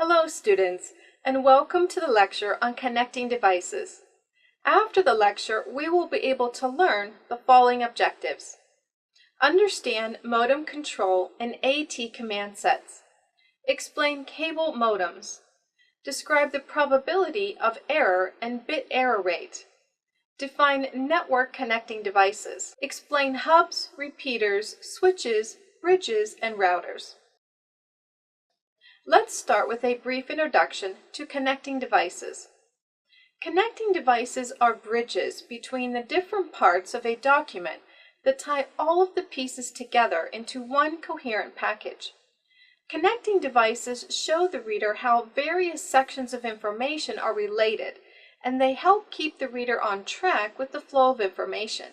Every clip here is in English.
Hello students, and welcome to the lecture on connecting devices. After the lecture, we will be able to learn the following objectives. Understand modem control and AT command sets. Explain cable modems. Describe the probability of error and bit error rate. Define network connecting devices. Explain hubs, repeaters, switches, bridges, and routers. Let's start with a brief introduction to connecting devices. Connecting devices are bridges between the different parts of a document that tie all of the pieces together into one coherent package. Connecting devices show the reader how various sections of information are related, and they help keep the reader on track with the flow of information.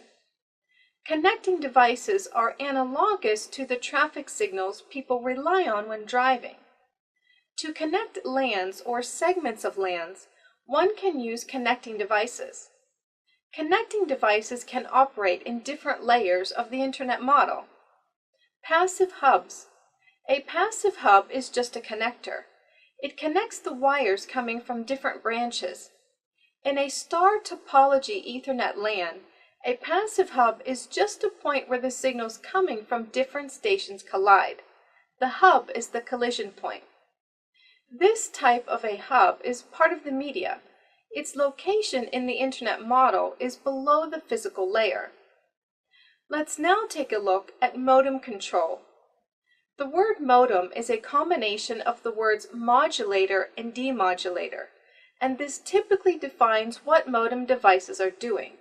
Connecting devices are analogous to the traffic signals people rely on when driving. To connect LANs or segments of LANs, one can use connecting devices. Connecting devices can operate in different layers of the Internet model. Passive hubs. A passive hub is just a connector. It connects the wires coming from different branches. In a star topology Ethernet LAN, a passive hub is just a point where the signals coming from different stations collide. The hub is the collision point. This type of a hub is part of the media. Its location in the Internet model is below the physical layer. Let's now take a look at modem control. The word modem is a combination of the words modulator and demodulator, and this typically defines what modem devices are doing.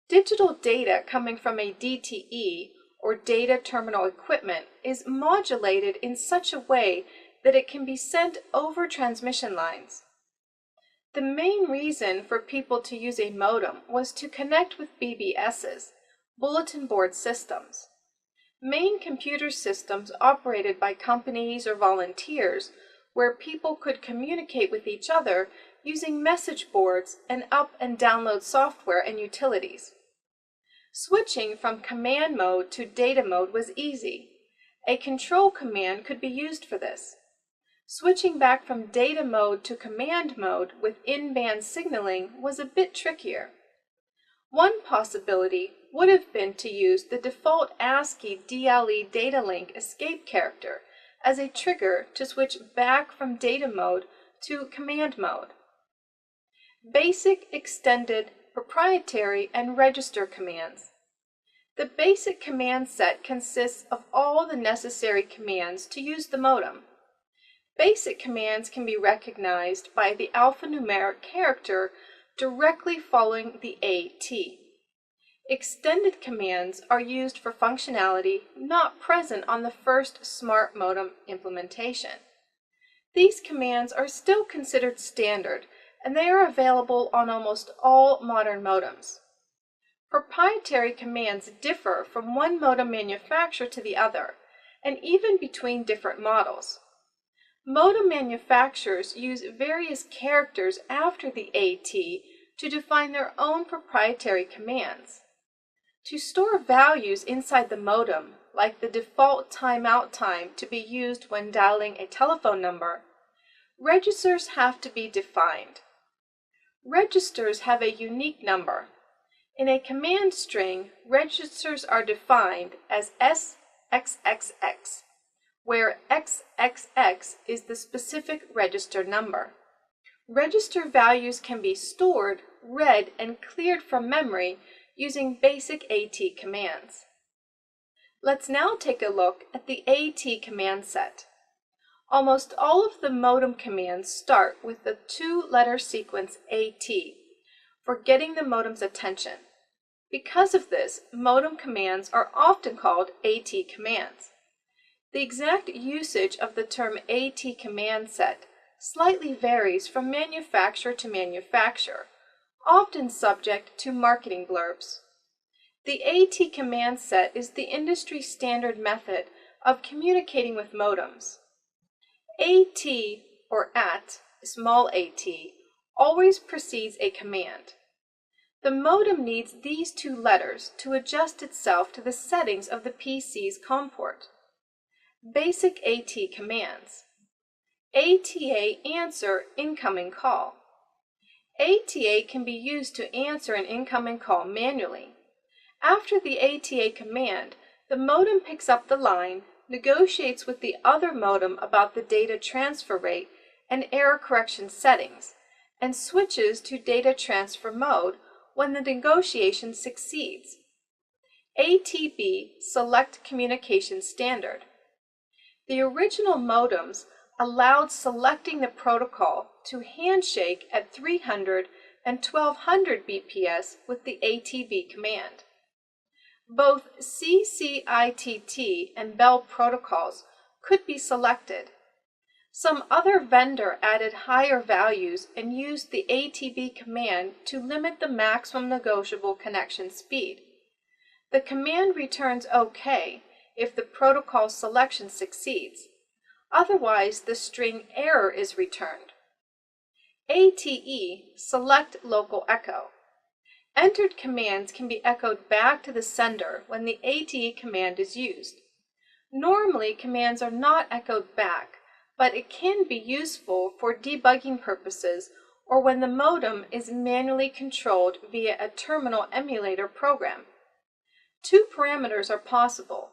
Digital data coming from a DTE, or data terminal equipment, is modulated in such a way that it can be sent over transmission lines. The main reason for people to use a modem was to connect with BBSs, bulletin board systems. Main computer systems operated by companies or volunteers where people could communicate with each other using message boards and up and download software and utilities. Switching from command mode to data mode was easy. A control command could be used for this. Switching back from data mode to command mode with in-band signaling was a bit trickier. One possibility would have been to use the default ASCII DLE data link escape character as a trigger to switch back from data mode to command mode. Basic, extended, proprietary, and register commands. The basic command set consists of all the necessary commands to use the modem. Basic commands can be recognized by the alphanumeric character directly following the AT. Extended commands are used for functionality not present on the first smart modem implementation. These commands are still considered standard, and they are available on almost all modern modems. Proprietary commands differ from one modem manufacturer to the other, and even between different models. Modem manufacturers use various characters after the AT to define their own proprietary commands. To store values inside the modem, like the default timeout time to be used when dialing a telephone number, registers have to be defined. Registers have a unique number. In a command string, registers are defined as SXXX, where XXX is the specific register number. Register values can be stored, read, and cleared from memory using basic AT commands. Let's now take a look at the AT command set. Almost all of the modem commands start with the two-letter sequence AT for getting the modem's attention. Because of this, modem commands are often called AT commands. The exact usage of the term AT command set slightly varies from manufacturer to manufacturer, often subject to marketing blurbs. The AT command set is the industry standard method of communicating with modems. AT, or AT, small at, always precedes a command. The modem needs these two letters to adjust itself to the settings of the PC's COM port. Basic AT commands. ATA answer incoming call. ATA can be used to answer an incoming call manually. After the ATA command, the modem picks up the line, negotiates with the other modem about the data transfer rate and error correction settings, and switches to data transfer mode when the negotiation succeeds. ATB Select Communication Standard. The original modems allowed selecting the protocol to handshake at 300 and 1200 bps with the ATB command. Both CCITT and Bell protocols could be selected. Some other vendor added higher values and used the ATB command to limit the maximum negotiable connection speed. The command returns OK if the protocol selection succeeds. Otherwise, the string error is returned. ATE Select Local Echo. Entered commands can be echoed back to the sender when the ATE command is used. Normally, commands are not echoed back, but it can be useful for debugging purposes or when the modem is manually controlled via a terminal emulator program. Two parameters are possible.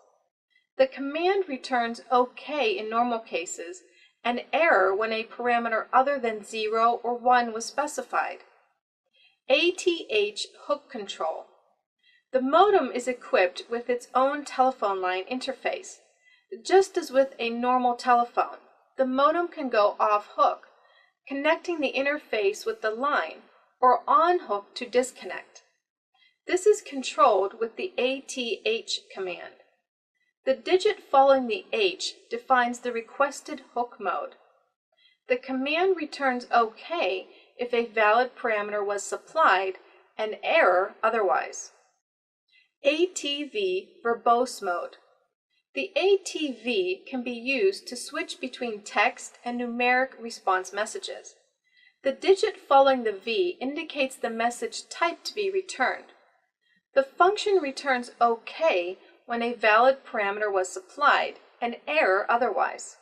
The command returns OK in normal cases and error when a parameter other than 0 or 1 was specified. ATH hook control. The modem is equipped with its own telephone line interface. Just as with a normal telephone, the modem can go off hook, connecting the interface with the line, or on hook to disconnect. This is controlled with the ATH command. The digit following the H defines the requested hook mode. The command returns OK if a valid parameter was supplied and error otherwise. ATV verbose mode. The ATV can be used to switch between text and numeric response messages. The digit following the V indicates the message type to be returned. The function returns OK when a valid parameter was supplied and error otherwise.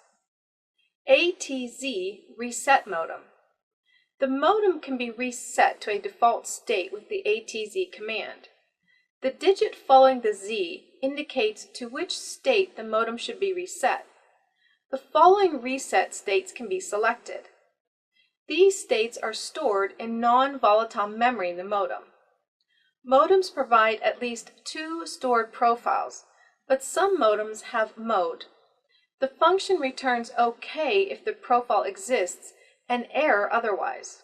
ATZ reset modem. The modem can be reset to a default state with the ATZ command. The digit following the Z indicates to which state the modem should be reset. The following reset states can be selected. These states are stored in non-volatile memory in the modem. Modems provide at least 2 stored profiles, but some modems have mode. The function returns OK if the profile exists and error otherwise.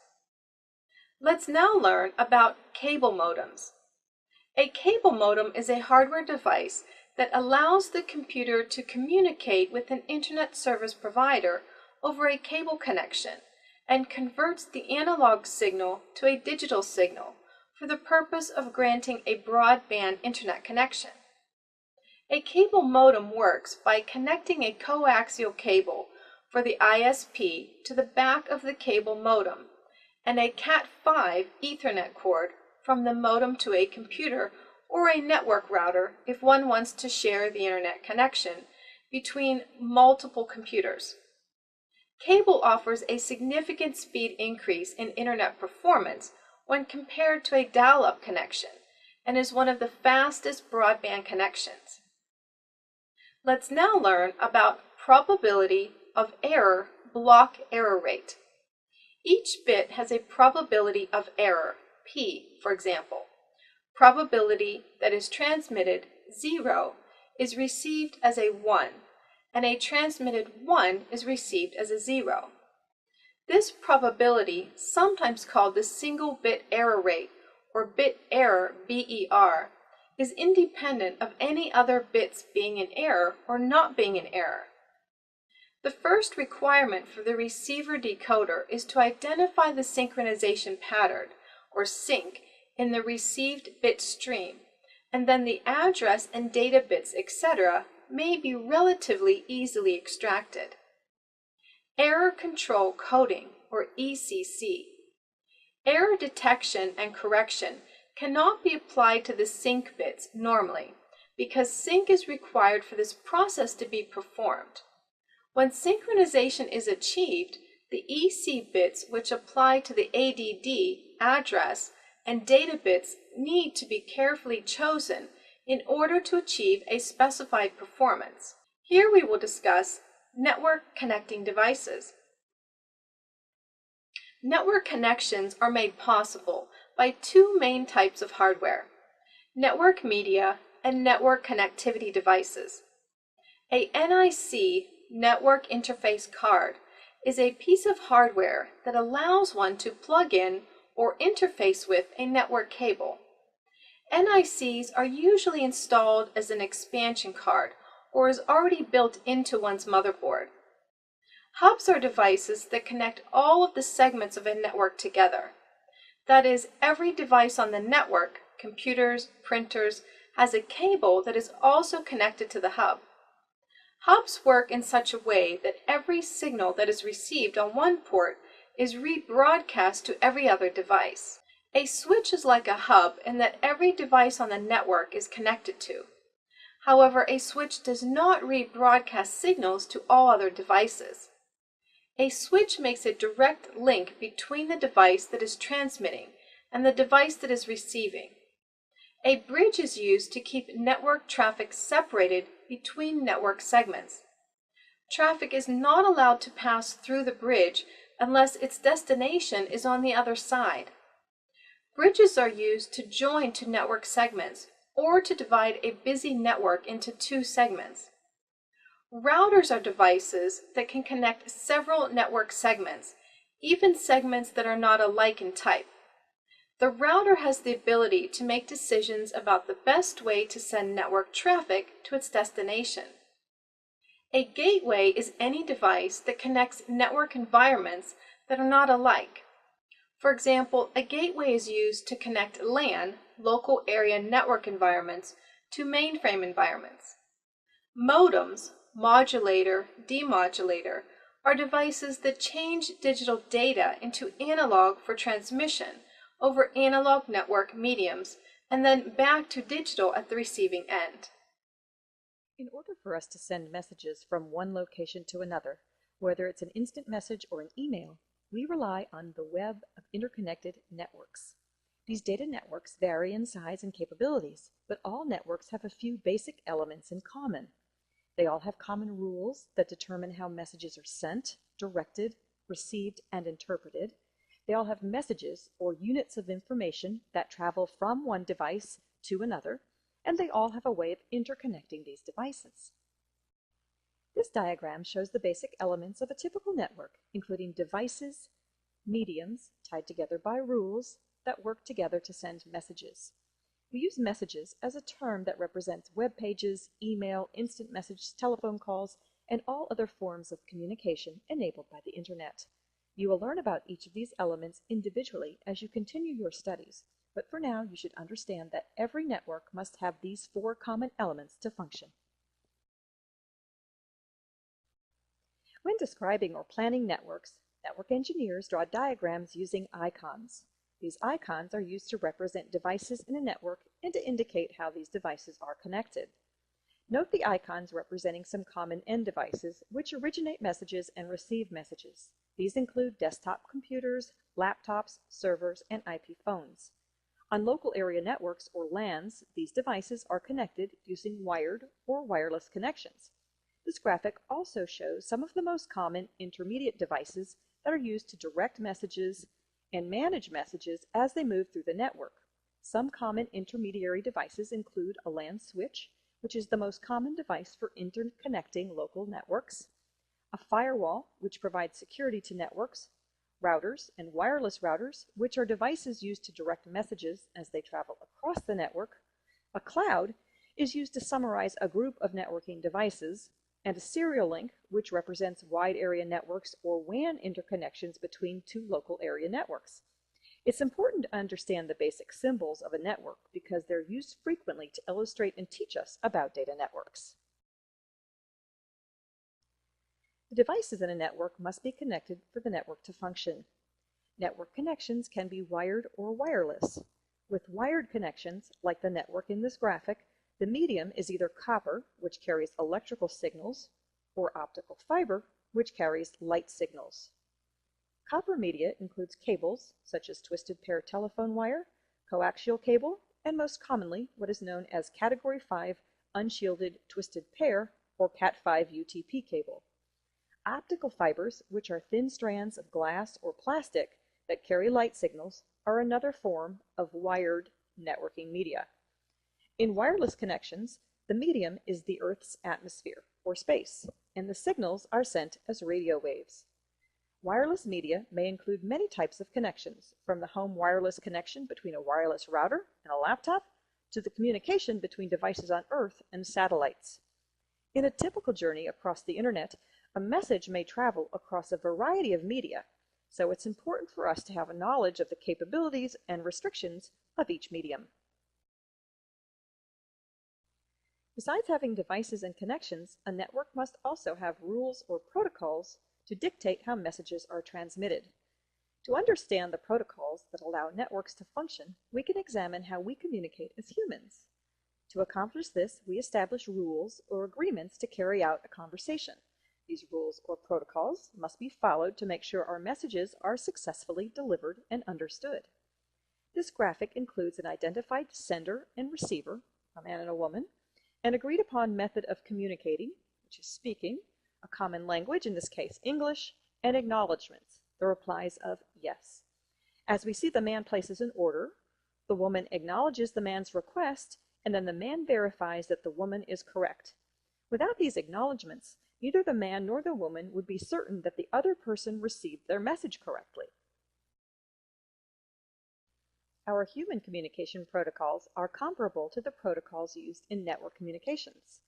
Let's now learn about cable modems. A cable modem is a hardware device that allows the computer to communicate with an internet service provider over a cable connection and converts the analog signal to a digital signal for the purpose of granting a broadband internet connection. A cable modem works by connecting a coaxial cable for the ISP to the back of the cable modem and a Cat5 Ethernet cord from the modem to a computer or a network router if one wants to share the internet connection between multiple computers. Cable offers a significant speed increase in internet performance when compared to a dial-up connection and is one of the fastest broadband connections. Let's now learn about probability of error block error rate. Each bit has a probability of error, P for example. Probability that is transmitted 0 is received as a 1, and a transmitted 1 is received as a 0. This probability, sometimes called the single bit error rate or bit error BER, is independent of any other bits being in error or not being in error. The first requirement for the receiver decoder is to identify the synchronization pattern, or sync, in the received bit stream, and then the address and data bits, etc., may be relatively easily extracted. Error Control Coding, or ECC. Error detection and correction cannot be applied to the sync bits normally, because sync is required for this process to be performed. When synchronization is achieved, the EC bits which apply to the ADD address and data bits need to be carefully chosen in order to achieve a specified performance. Here we will discuss network connecting devices. Network connections are made possible by two main types of hardware: network media and network connectivity devices. A NIC, network interface card, is a piece of hardware that allows one to plug in or interface with a network cable. NICs are usually installed as an expansion card or is already built into one's motherboard. Hubs are devices that connect all of the segments of a network together. That is, every device on the network, computers, printers, has a cable that is also connected to the hub. Hubs work in such a way that every signal that is received on one port is rebroadcast to every other device. A switch is like a hub in that every device on the network is connected to. However, a switch does not rebroadcast signals to all other devices. A switch makes a direct link between the device that is transmitting and the device that is receiving. A bridge is used to keep network traffic separated between network segments. Traffic is not allowed to pass through the bridge unless its destination is on the other side. Bridges are used to join two network segments or to divide a busy network into two segments. Routers are devices that can connect several network segments, even segments that are not alike in type. The router has the ability to make decisions about the best way to send network traffic to its destination. A gateway is any device that connects network environments that are not alike. For example, a gateway is used to connect LAN, local area network environments, to mainframe environments. Modems, modulator, demodulator, are devices that change digital data into analog for transmission over analog network mediums, and then back to digital at the receiving end. In order for us to send messages from one location to another, whether it's an instant message or an email, we rely on the web of interconnected networks. These data networks vary in size and capabilities, but all networks have a few basic elements in common. They all have common rules that determine how messages are sent, directed, received, and interpreted. They all have messages or units of information that travel from one device to another, and they all have a way of interconnecting these devices. This diagram shows the basic elements of a typical network, including devices, mediums tied together by rules that work together to send messages. We use messages as a term that represents web pages, email, instant message, telephone calls, and all other forms of communication enabled by the Internet. You will learn about each of these elements individually as you continue your studies, but for now you should understand that every network must have these four common elements to function. When describing or planning networks, network engineers draw diagrams using icons. These icons are used to represent devices in a network and to indicate how these devices are connected. Note the icons representing some common end devices which originate messages and receive messages. These include desktop computers, laptops, servers, and IP phones. On local area networks, or LANs, these devices are connected using wired or wireless connections. This graphic also shows some of the most common intermediate devices that are used to direct messages and manage messages as they move through the network. Some common intermediary devices include a LAN switch, which is the most common device for interconnecting local networks, a firewall, which provides security to networks, routers and wireless routers, which are devices used to direct messages as they travel across the network. A cloud is used to summarize a group of networking devices, and a serial link, which represents wide area networks or WAN interconnections between two local area networks. It's important to understand the basic symbols of a network because they're used frequently to illustrate and teach us about data networks. The devices in a network must be connected for the network to function. Network connections can be wired or wireless. With wired connections, like the network in this graphic, the medium is either copper, which carries electrical signals, or optical fiber, which carries light signals. Copper media includes cables such as twisted pair telephone wire, coaxial cable, and most commonly what is known as Category 5 unshielded twisted pair or Cat5 UTP cable. Optical fibers, which are thin strands of glass or plastic that carry light signals, are another form of wired networking media. In wireless connections, the medium is the Earth's atmosphere, or space, and the signals are sent as radio waves. Wireless media may include many types of connections, from the home wireless connection between a wireless router and a laptop, to the communication between devices on Earth and satellites. In a typical journey across the internet, a message may travel across a variety of media, so it's important for us to have a knowledge of the capabilities and restrictions of each medium. Besides having devices and connections, a network must also have rules or protocols to dictate how messages are transmitted. To understand the protocols that allow networks to function, we can examine how we communicate as humans. To accomplish this, we establish rules or agreements to carry out a conversation. These rules or protocols must be followed to make sure our messages are successfully delivered and understood. This graphic includes an identified sender and receiver, a man and a woman, an agreed upon method of communicating, which is speaking, a common language, in this case English, and acknowledgments, the replies of yes. As we see, the man places an order, the woman acknowledges the man's request, and then the man verifies that the woman is correct. Without these acknowledgments, neither the man nor the woman would be certain that the other person received their message correctly. Our human communication protocols are comparable to the protocols used in network communications.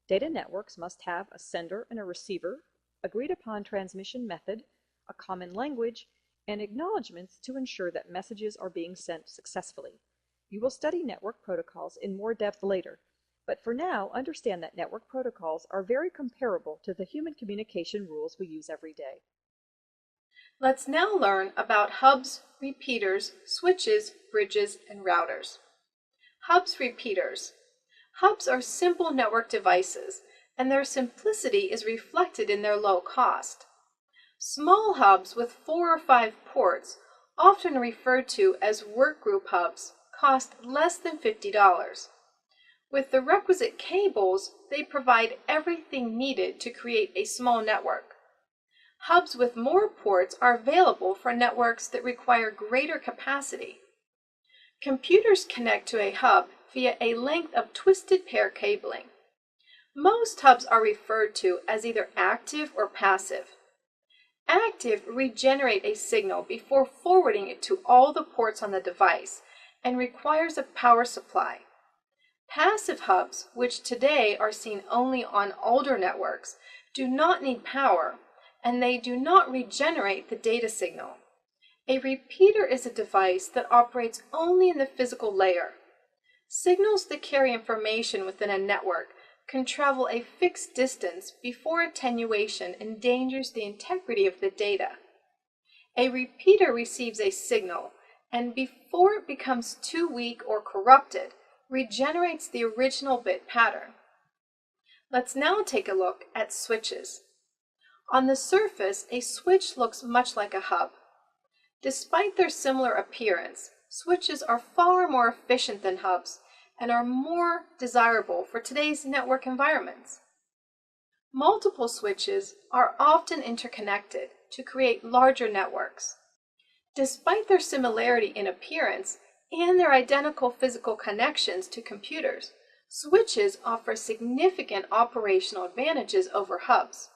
Data networks must have a sender and a receiver, agreed upon transmission method, a common language, and acknowledgments to ensure that messages are being sent successfully. You will study network protocols in more depth later, but for now, understand that network protocols are very comparable to the human communication rules we use every day. Let's now learn about hubs, repeaters, switches, bridges, and routers. Hubs repeaters. Hubs are simple network devices, and their simplicity is reflected in their low cost. Small hubs with 4 or 5 ports, often referred to as workgroup hubs, cost less than $50. With the requisite cables, they provide everything needed to create a small network. Hubs with more ports are available for networks that require greater capacity. Computers connect to a hub via a length of twisted pair cabling. Most hubs are referred to as either active or passive. Active regenerate a signal before forwarding it to all the ports on the device and requires a power supply. Passive hubs, which today are seen only on older networks, do not need power, and they do not regenerate the data signal. A repeater is a device that operates only in the physical layer. Signals that carry information within a network can travel a fixed distance before attenuation endangers the integrity of the data. A repeater receives a signal, and before it becomes too weak or corrupted, regenerates the original bit pattern. Let's now take a look at switches. On the surface, a switch looks much like a hub. Despite their similar appearance, switches are far more efficient than hubs and are more desirable for today's network environments. Multiple switches are often interconnected to create larger networks. Despite their similarity in appearance and their identical physical connections to computers, switches offer significant operational advantages over hubs.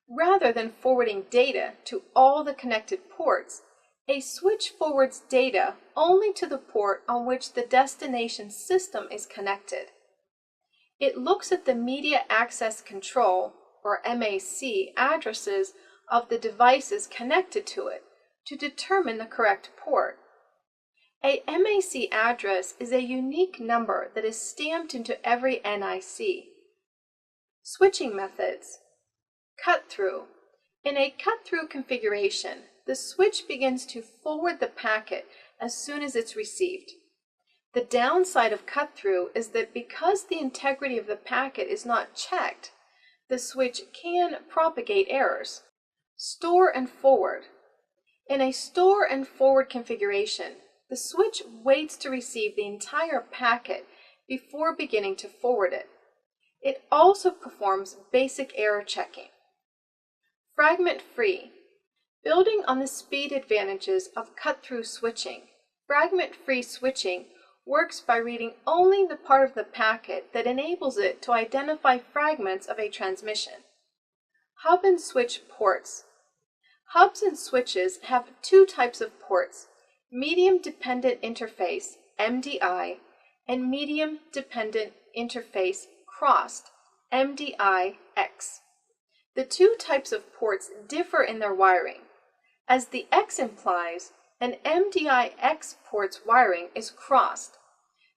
Rather than forwarding data to all the connected ports, a switch forwards data only to the port on which the destination system is connected. It looks at the media access control, or MAC, addresses of the devices connected to it to determine the correct port. A MAC address is a unique number that is stamped into every NIC. Switching methods. Cut-through. In a cut-through configuration, the switch begins to forward the packet as soon as it's received. The downside of cut-through is that because the integrity of the packet is not checked, the the switch can propagate errors. Store and forward. In a store and forward configuration, the switch waits to receive the entire packet before beginning to forward it. It also performs basic error checking. Fragment-free. Building on the speed advantages of cut-through switching, fragment-free switching works by reading only the part of the packet that enables it to identify fragments of a transmission. Hub and switch ports. Hubs and switches have two types of ports, Medium Dependent Interface, MDI, and Medium Dependent Interface Crossed, MDI-X. The two types of ports differ in their wiring. As the X implies, an MDI-X port's wiring is crossed.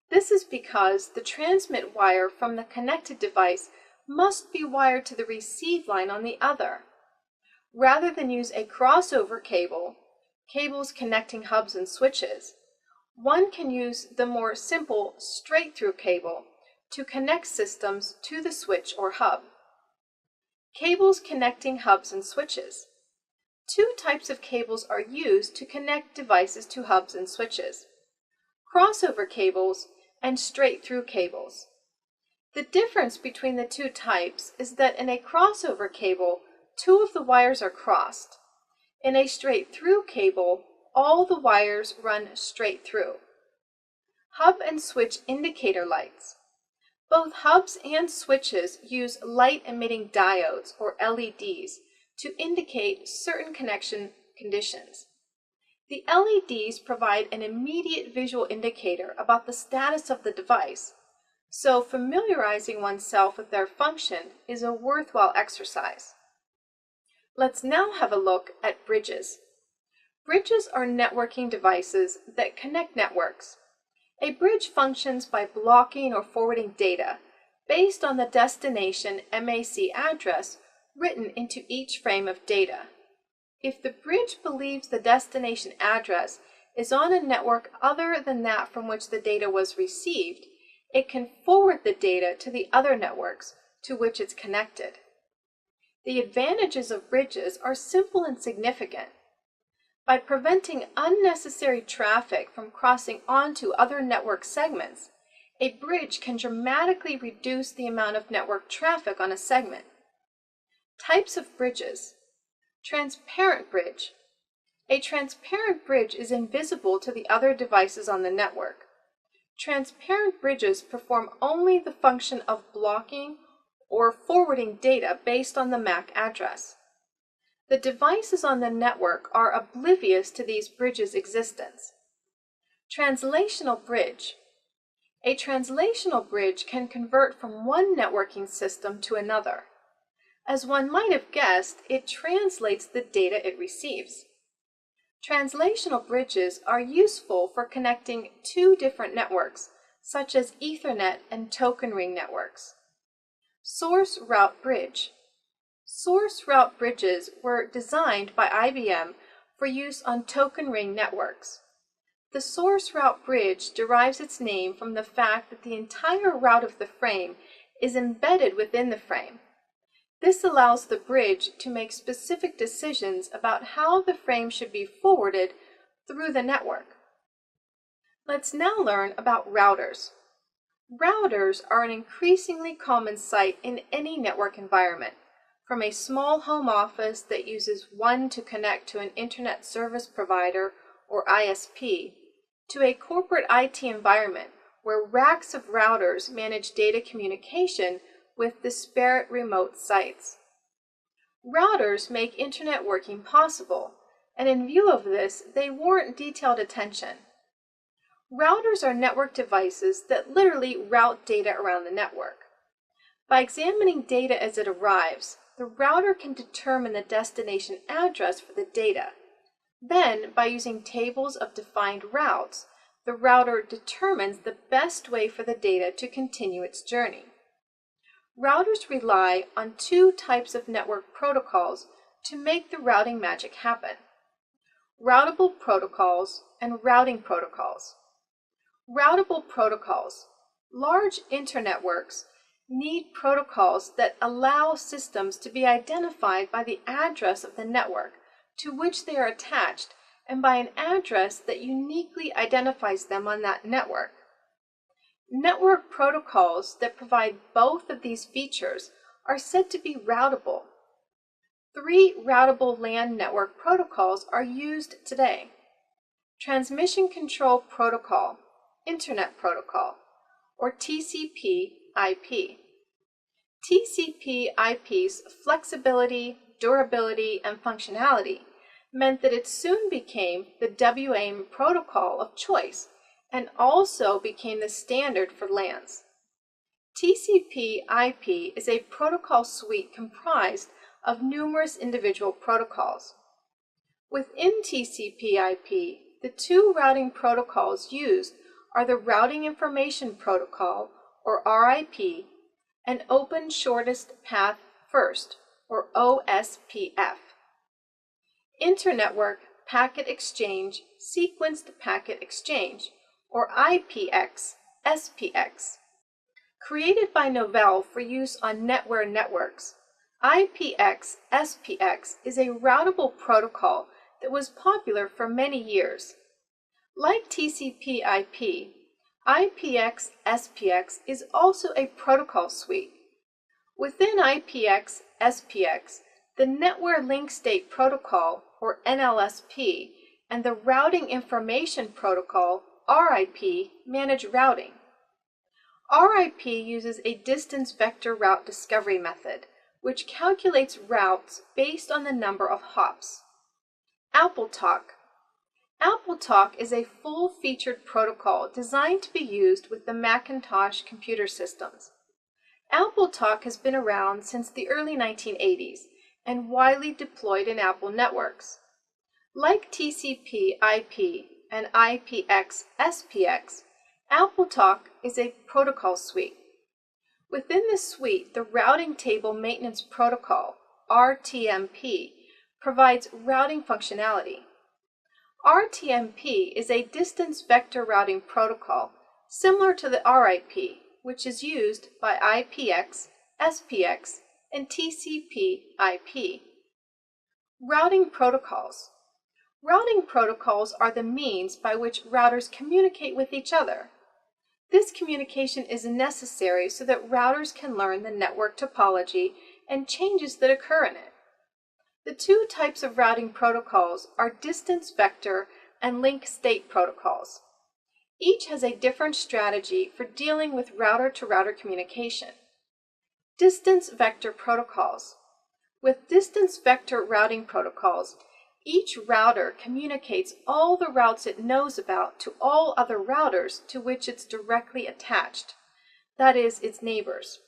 This is because the transmit wire from the connected device must be wired to the receive line on the other. Rather than use a crossover cable, cables connecting hubs and switches, one can use the more simple straight-through cable to connect systems to the switch or hub. Cables connecting hubs and switches. Two types of cables are used to connect devices to hubs and switches: crossover cables and straight-through cables. The difference between the two types is that in a crossover cable, two of the wires are crossed. In a straight-through cable, all the wires run straight through. Hub and switch indicator lights. Both hubs and switches use light-emitting diodes, or LEDs, to indicate certain connection conditions. The LEDs provide an immediate visual indicator about the status of the device, so familiarizing oneself with their function is a worthwhile exercise. Let's now have a look at bridges. Bridges are networking devices that connect networks. A bridge functions by blocking or forwarding data based on the destination MAC address written into each frame of data. If the bridge believes the destination address is on a network other than that from which the data was received, it can forward the data to the other networks to which it's connected. The advantages of bridges are simple and significant. By preventing unnecessary traffic from crossing onto other network segments, a bridge can dramatically reduce the amount of network traffic on a segment. Types of bridges. Transparent bridge. A transparent bridge is invisible to the other devices on the network. Transparent bridges perform only the function of blocking or forwarding data based on the MAC address. The devices on the network are oblivious to these bridges' existence. Translational bridge. A translational bridge can convert from one networking system to another. As one might have guessed, it translates the data it receives. Translational bridges are useful for connecting two different networks, such as Ethernet and token ring networks. Source route bridge. Source route bridges were designed by IBM for use on token ring networks. The source route bridge derives its name from the fact that the entire route of the frame is embedded within the frame. This allows the bridge to make specific decisions about how the frame should be forwarded through the network. Let's now learn about routers. Routers are an increasingly common sight in any network environment, from a small home office that uses one to connect to an internet service provider or ISP, to a corporate IT environment where racks of routers manage data communication with disparate remote sites. Routers make internet working possible, and in view of this, they warrant detailed attention. Routers are network devices that literally route data around the network. By examining data as it arrives, the router can determine the destination address for the data. Then, by using tables of defined routes, the router determines the best way for the data to continue its journey. Routers rely on two types of network protocols to make the routing magic happen: routable protocols and routing protocols. Routable protocols. Large internetworks need protocols that allow systems to be identified by the address of the network to which they are attached and by an address that uniquely identifies them on that network. Network protocols that provide both of these features are said to be routable. 3 routable LAN network protocols are used today: Transmission Control Protocol, Internet Protocol, or TCP/IP. TCP/IP's flexibility, durability, and functionality meant that it soon became the WAN protocol of choice and also became the standard for LANs. TCP/IP is a protocol suite comprised of numerous individual protocols. Within TCP/IP, the 2 routing protocols used are the Routing Information Protocol, or RIP, and Open Shortest Path First, or OSPF. Internetwork Packet Exchange Sequenced Packet Exchange, or IPX/SPX. Created by Novell for use on NetWare networks, IPX/SPX is a routable protocol that was popular for many years. Like TCP/IP, IPX/SPX is also a protocol suite. Within IPX/SPX, the NetWare Link State Protocol, or NLSP, and the Routing Information Protocol, RIP, manage routing. RIP uses a distance vector route discovery method, which calculates routes based on the number of hops. AppleTalk. AppleTalk is a full-featured protocol designed to be used with the Macintosh computer systems. AppleTalk has been around since the early 1980s and widely deployed in Apple networks. Like TCP/IP and IPX/SPX, AppleTalk is a protocol suite. Within this suite, the Routing Table Maintenance Protocol, RTMP, provides routing functionality. RTMP is a distance vector routing protocol similar to the RIP, which is used by IPX, SPX, and TCP/IP. Routing protocols. Routing protocols are the means by which routers communicate with each other. This communication is necessary so that routers can learn the network topology and changes that occur in it. The 2 types of routing protocols are distance vector and link state protocols. Each has a different strategy for dealing with router-to-router communication. Distance vector protocols. With distance vector routing protocols, each router communicates all the routes it knows about to all other routers to which it's directly attached, that is, its neighbors.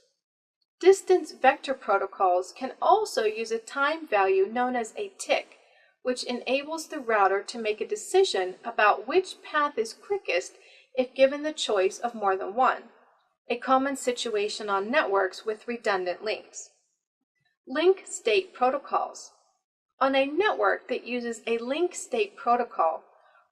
Distance vector protocols can also use a time value known as a tick, which enables the router to make a decision about which path is quickest if given the choice of more than one, a common situation on networks with redundant links. Link state protocols. On a network that uses a link state protocol,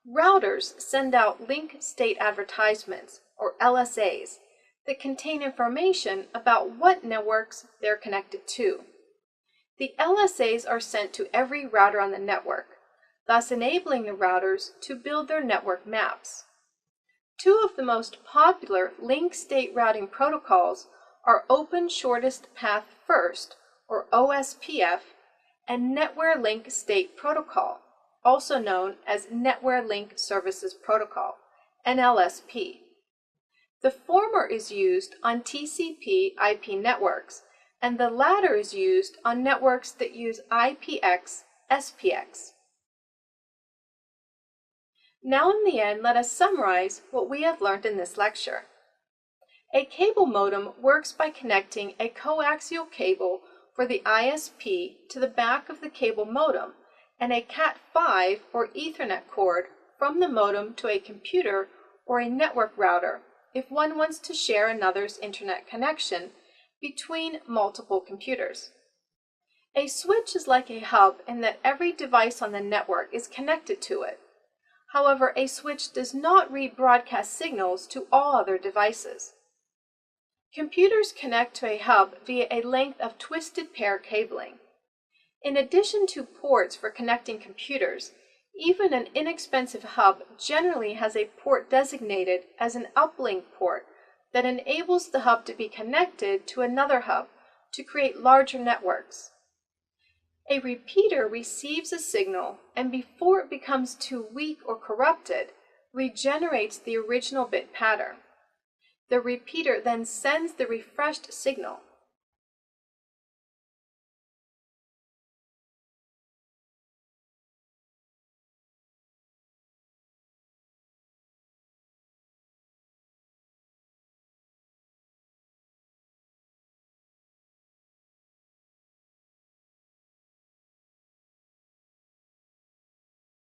routers send out link state advertisements, or LSAs, that contain information about what networks they're connected to. The LSAs are sent to every router on the network, thus enabling the routers to build their network maps. 2 of the most popular link state routing protocols are Open Shortest Path First, or OSPF, and NetWare Link State Protocol, also known as NetWare Link Services Protocol, NLSP. The former is used on TCP/IP networks, and the latter is used on networks that use IPX/SPX. Now in the end, let us summarize what we have learned in this lecture. A cable modem works by connecting a coaxial cable for the ISP to the back of the cable modem and a Cat5 or Ethernet cord from the modem to a computer or a network router if one wants to share another's internet connection between multiple computers. A switch is like a hub in that every device on the network is connected to it. However, a switch does not read broadcast signals to all other devices. Computers connect to a hub via a length of twisted pair cabling. In addition to ports for connecting computers, even an inexpensive hub generally has a port designated as an uplink port that enables the hub to be connected to another hub to create larger networks. A repeater receives a signal and before it becomes too weak or corrupted, regenerates the original bit pattern. The repeater then sends the refreshed signal